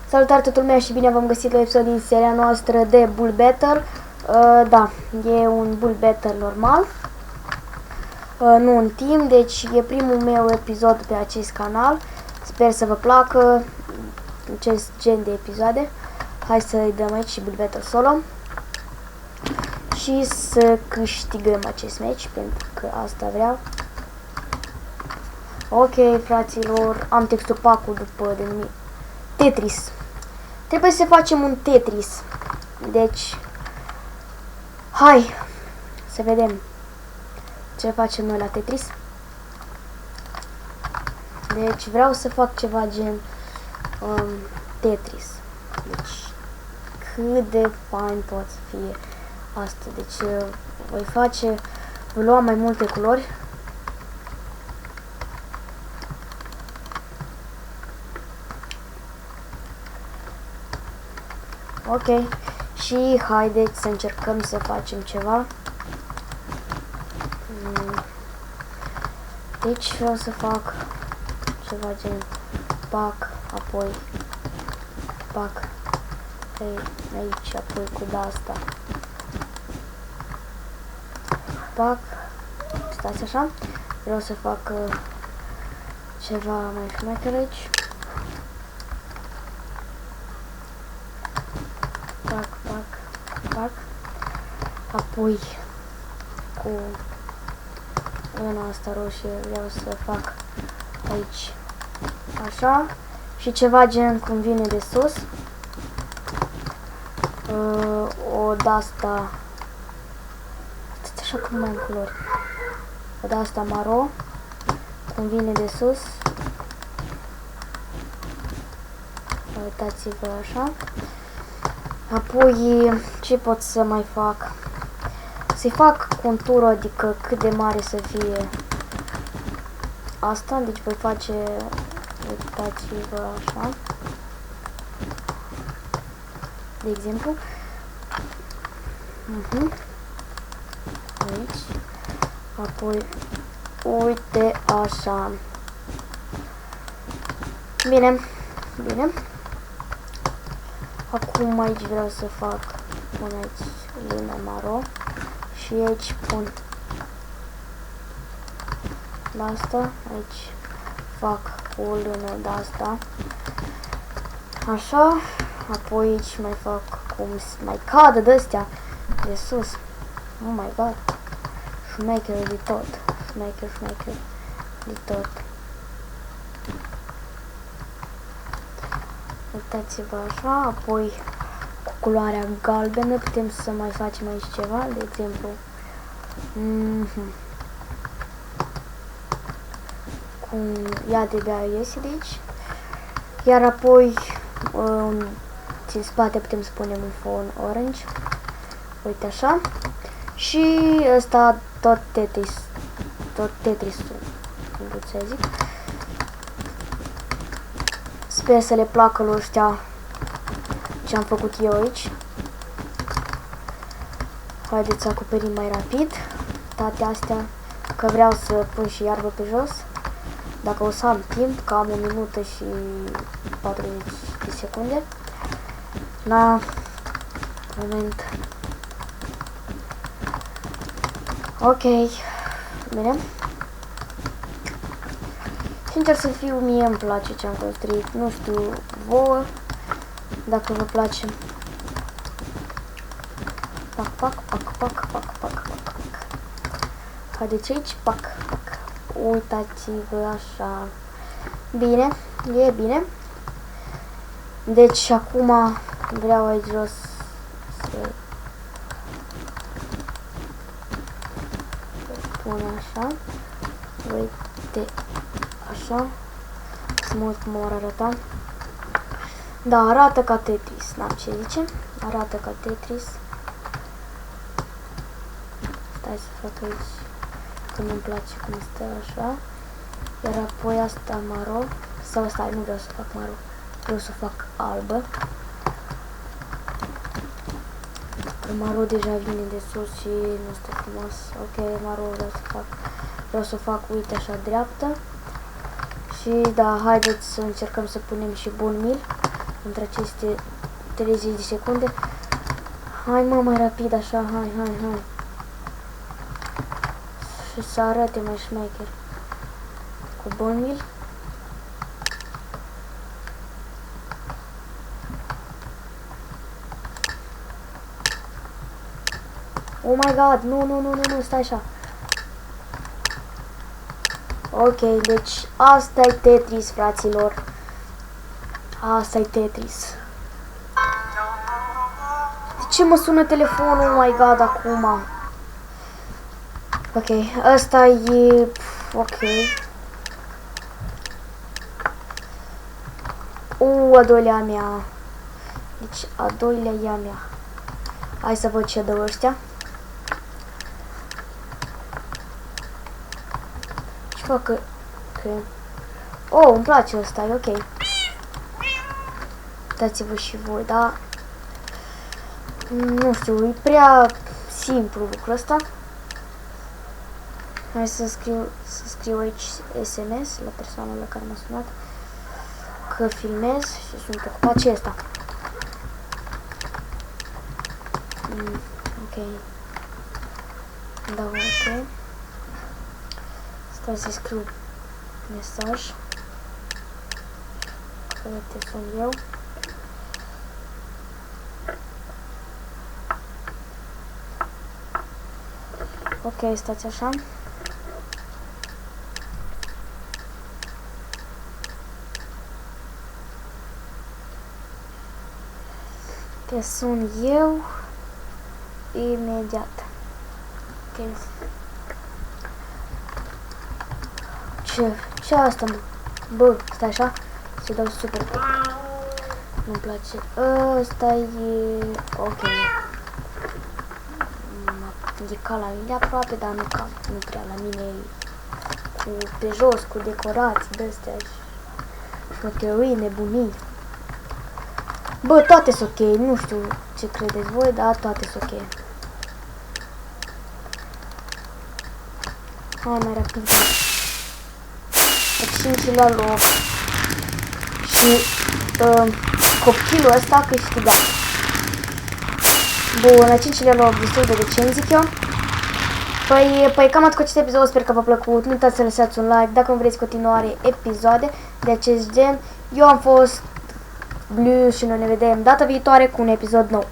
Salutare toată lumea și bine v-am găsit la episod din seria noastră de Bull Battle. Da, e un Bull Battle normal, nu în team, deci e primul meu episod pe acest canal. Sper să vă placă acest gen de episoade. Hai să-i dăm aici și Bull Battle solo și să câștigăm acest match, pentru că asta vreau. Ok, fraților, am textul pack-ul după denumit Tetris. Trebuie să facem un Tetris. Deci, hai să vedem ce facem noi la Tetris. Deci vreau să fac ceva gen Tetris. Deci, cât de fain pot să fie asta. Deci, voi lua mai multe culori. Ok, și haideți să încercăm să facem ceva. Deci vreau să fac ceva gen pack, apoi pack aici, apoi cu asta. Pack, stați așa, vreau să fac ceva mai șmecher aici. Pack, apoi cu luna asta roșie vreau să fac aici așa și ceva gen cum vine de sus, o de-asta, așa cum mai în culori, o de-asta maro cum vine de sus, uitați-vă așa. Apoi, ce pot să mai fac? Să-i fac contură, adică cât de mare să fie asta. Deci voi face, uitați-vă așa, de exemplu. Aici. Apoi, uite așa. Bine, bine. Acum aici vreau să pun aici luna maro și aici pun asta, aici fac o lână de asta, așa, apoi aici mai fac cum mai cadă de-astea de sus. Oh my god, șmecher de tot, șmecher de tot. Uitați-vă așa, apoi cu culoarea galbenă putem să mai facem aici ceva, de exemplu, cum ea de-abia iese de aici, iar apoi în spate putem să punem un fon orange, uite așa, și ăsta tot Tetrisul, cum să zic. Sper să le placă lui ăștia ce am făcut eu aici. Haideți să acoperim mai rapid toate astea, că vreau să pun și iarbă pe jos. Dacă o să am timp, că am 1 minută și 40 de secunde. La moment. Ok, bine. Sincer să fiu, mie îmi place ce am construit, nu știu vouă, dacă vă place. Pac. Haideți aici, pac. Uitați-vă așa. Bine, e bine. Deci acum vreau aici jos să pun așa. Uite. Așa, mult cum ar arăta. Da, arată ca Tetris, n-am ce zice. Arată ca Tetris. Stai să fac aici, că nu-mi place cum stă așa. Iar apoi asta maro. Sau stai, nu vreau să fac maro, vreau să fac albă. Că maro deja vine de sus și nu stă frumos. Ok, maro vreau să fac, uite așa, dreaptă. Și da, haideți să încercăm să punem și bun mil între aceste 30 de secunde. Hai mă, mai rapid așa, hai. Și să arate mai șmecher. Cu Bonville. Oh my god, nu, stai așa. Ok, deci asta e Tetris, fraților. Asta e Tetris. De ce mă sună telefonul? Oh my god, acum. Ok, asta e... Ok. A doilea mea. Deci, a doilea ea mea. Hai să văd ce dă ăștia. Ce fac? Oh, îmi place ăsta, e ok. Dați-vă și voi, da? Nu știu, e prea simplu lucrul ăsta. Hai să scriu aici SMS la persoana la care m-a sunat că filmez și sunt ocupat. Ce asta? Ok. Da, ok. Stai să scriu mesaj. Că te sun eu. Ok, stați așa. Te sun eu imediat. Ok. Ce asta, mă? Bă, stai așa. Se dau super. Nu-mi place. Ăsta e... Ok. E ca la mine aproape, dar nu prea la mine. Cu pe jos, cu decorații de-astea și șmecherii, nebunii. Bă, toate sunt ok, nu știu ce credeți voi, dar toate sunt ok. Hai mai rapid. Pe 5-lea loc. Și copilul ăsta a câștigat. Bun, la 5-lea loc, destul de decent, zic eu. Păi cam atât cu acest episod, sper că v-a plăcut. Nu uitați să lăsați un like dacă vreți continuare episoade de acest gen. Eu am fost Blue și noi ne vedem data viitoare cu un episod nou.